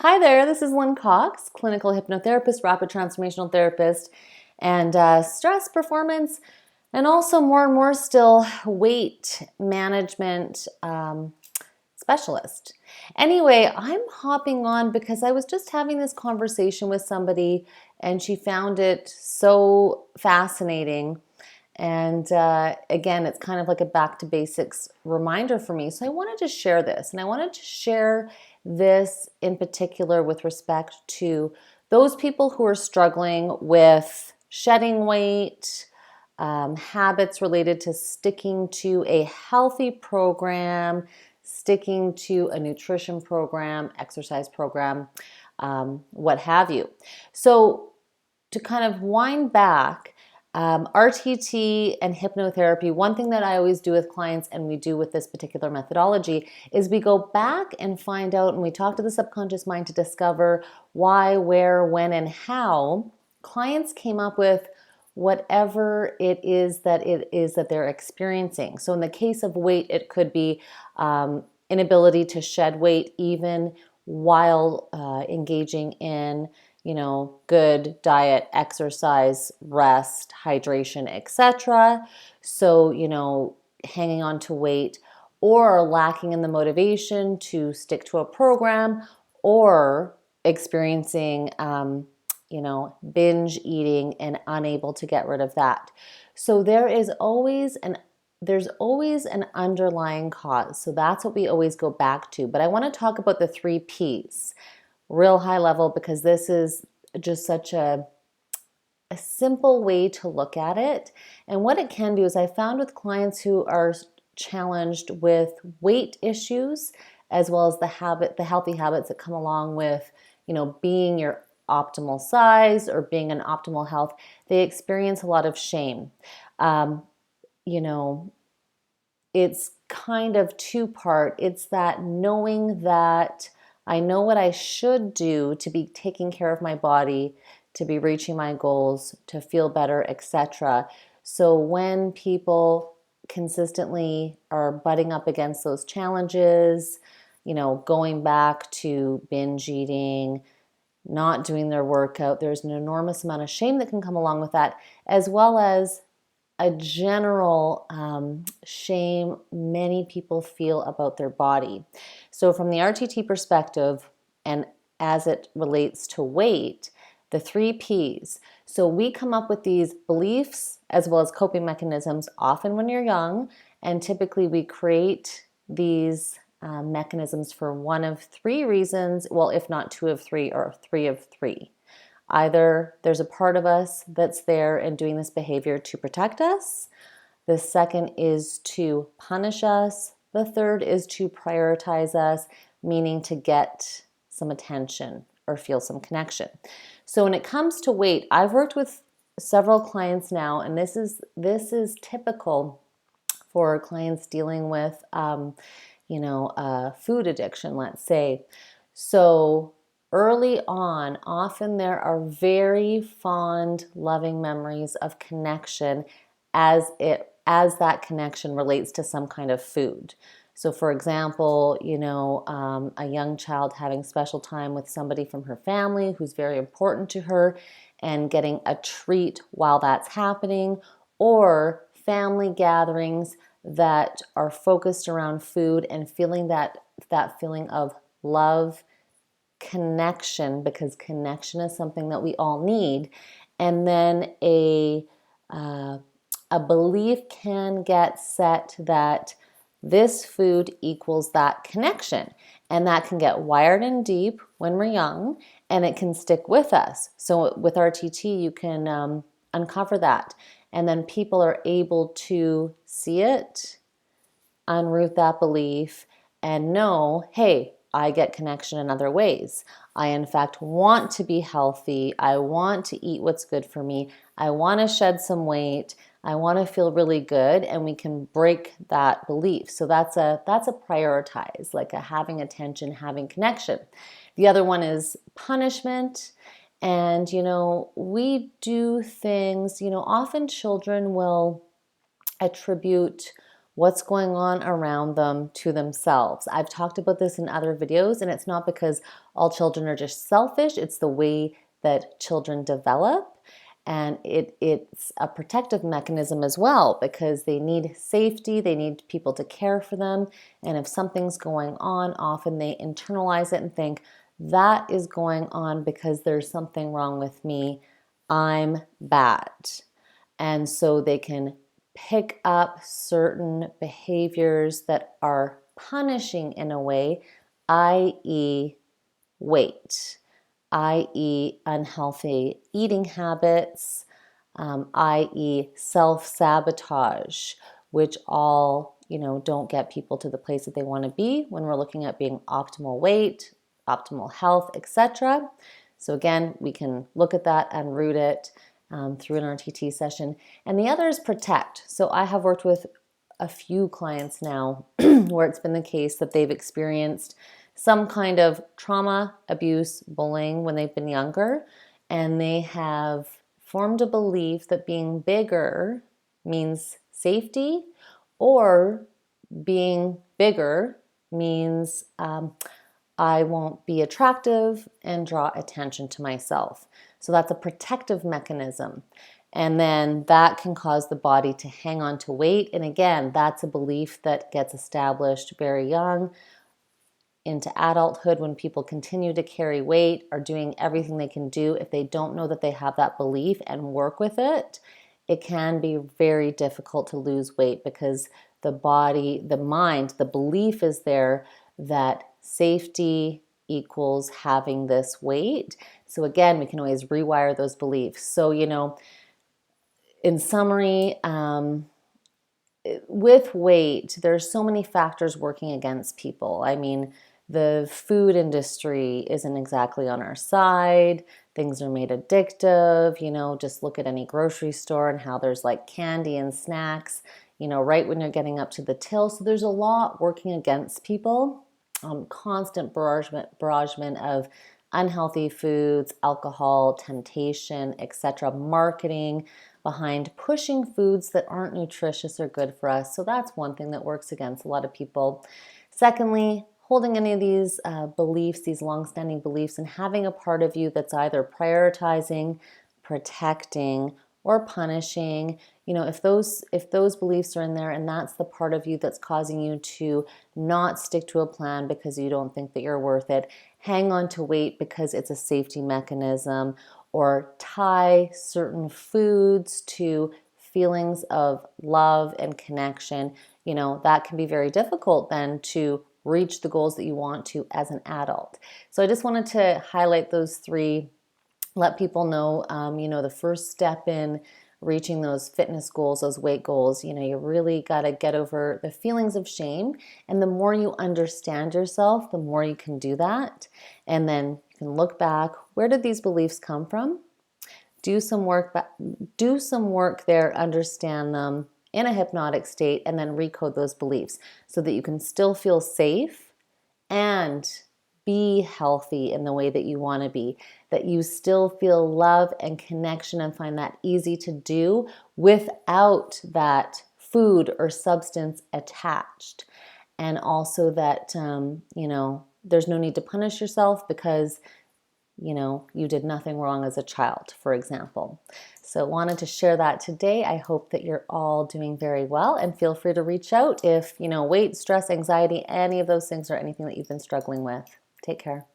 Hi there, this is Lynn Cox, clinical hypnotherapist, rapid transformational therapist, and stress performance, and also more and more still weight management specialist. Anyway, I'm hopping on because I was just having this conversation with somebody and she found it so fascinating. And again, it's kind of like a back to basics reminder for me. So I wanted to share this, and I wanted to share this in particular with respect to those people who are struggling with shedding weight, habits related to sticking to a healthy program, sticking to a nutrition program, exercise program, what have you. So to kind of wind back, RTT and hypnotherapy, one thing that I always do with clients and we do with this particular methodology is we go back and find out and we talk to the subconscious mind to discover why, where, when, and how clients came up with whatever it is that they're experiencing. So in the case of weight, it could be inability to shed weight even while engaging in good diet, exercise, rest, hydration, etc. So, hanging on to weight or lacking in the motivation to stick to a program or experiencing, binge eating and unable to get rid of that. So there's always an underlying cause. So that's what we always go back to. But I want to talk about the 3 Ps real high level because this is just such a simple way to look at it. And what it can do is I found with clients who are challenged with weight issues as well as the healthy habits that come along with, being your optimal size or being in optimal health, they experience a lot of shame. Um, you know, it's kind of two-part. It's that knowing that I know what I should do to be taking care of my body, to be reaching my goals, to feel better, etc. So when people consistently are butting up against those challenges, going back to binge eating, not doing their workout, there's an enormous amount of shame that can come along with that, as well as a general shame many people feel about their body. So, from the RTT perspective, and as it relates to weight, the 3 Ps. So, we come up with these beliefs as well as coping mechanisms often when you're young, and typically we create these mechanisms for one of 3 reasons, well, if not 2 of 3 or 3 of 3. Either there's a part of us that's there and doing this behavior to protect us. The second is to punish us. The third is to prioritize us, meaning to get some attention or feel some connection. So when it comes to weight, I've worked with several clients now, and this is typical for clients dealing with, food addiction, let's say. So early on, often there are very fond, loving memories of connection as that connection relates to some kind of food. So, for example, a young child having special time with somebody from her family who's very important to her and getting a treat while that's happening, or family gatherings that are focused around food and feeling that feeling of love, connection, because connection is something that we all need, and then a belief can get set that this food equals that connection, and that can get wired in deep when we're young, and it can stick with us. So with RTT, you can uncover that, and then people are able to see it, unroot that belief, and know, hey, I get connection in other ways. I, in fact, want to be healthy. I want to eat what's good for me. I want to shed some weight. I want to feel really good, and we can break that belief. So that's a prioritize, like a having attention, having connection. The other one is punishment. And, we do things, often children will attribute what's going on around them to themselves. I've talked about this in other videos, and it's not because all children are just selfish, it's the way that children develop. And it's a protective mechanism as well, because they need safety, they need people to care for them. And if something's going on, often they internalize it and think, that is going on because there's something wrong with me. I'm bad. And so they can pick up certain behaviors that are punishing in a way, i.e., weight, i.e., unhealthy eating habits, i.e., self-sabotage, which all, don't get people to the place that they want to be when we're looking at being optimal weight, optimal health, etc. So again, we can look at that and root it through an RTT session. And the other is protect. So I have worked with a few clients now where it's been the case that they've experienced some kind of trauma, abuse, bullying when they've been younger, and they have formed a belief that being bigger means safety, or being bigger means I won't be attractive and draw attention to myself. So that's a protective mechanism. And then that can cause the body to hang on to weight. And again, that's a belief that gets established very young into adulthood, when people continue to carry weight, are doing everything they can do. If they don't know that they have that belief and work with it, it can be very difficult to lose weight, because the body, the mind, the belief is there that safety equals having this weight. So again, we can always rewire those beliefs. So, in summary, with weight, there's so many factors working against people. I mean, the food industry isn't exactly on our side. Things are made addictive. Just look at any grocery store and how there's like candy and snacks, right when you're getting up to the till. So there's a lot working against people. Constant barragement of unhealthy foods, alcohol, temptation, etc., marketing behind pushing foods that aren't nutritious or good for us. So that's one thing that works against a lot of people. Secondly, holding any of these beliefs, these long-standing beliefs, and having a part of you that's either prioritizing, protecting, or punishing. If those beliefs are in there, and that's the part of you that's causing you to not stick to a plan because you don't think that you're worth it, hang on to weight because it's a safety mechanism, or tie certain foods to feelings of love and connection, that can be very difficult then to reach the goals that you want to as an adult. So I just wanted to highlight those three, let people know, the first step in reaching those fitness goals, those weight goals, you really got to get over the feelings of shame. And the more you understand yourself, the more you can do that. And then you can look back, where did these beliefs come from? Do some work there, understand them in a hypnotic state, and then recode those beliefs so that you can still feel safe and be healthy in the way that you want to be, that you still feel love and connection and find that easy to do without that food or substance attached. And also that, there's no need to punish yourself because, you did nothing wrong as a child, for example. So wanted to share that today. I hope that you're all doing very well, and feel free to reach out if, weight, stress, anxiety, any of those things, or anything that you've been struggling with. Take care.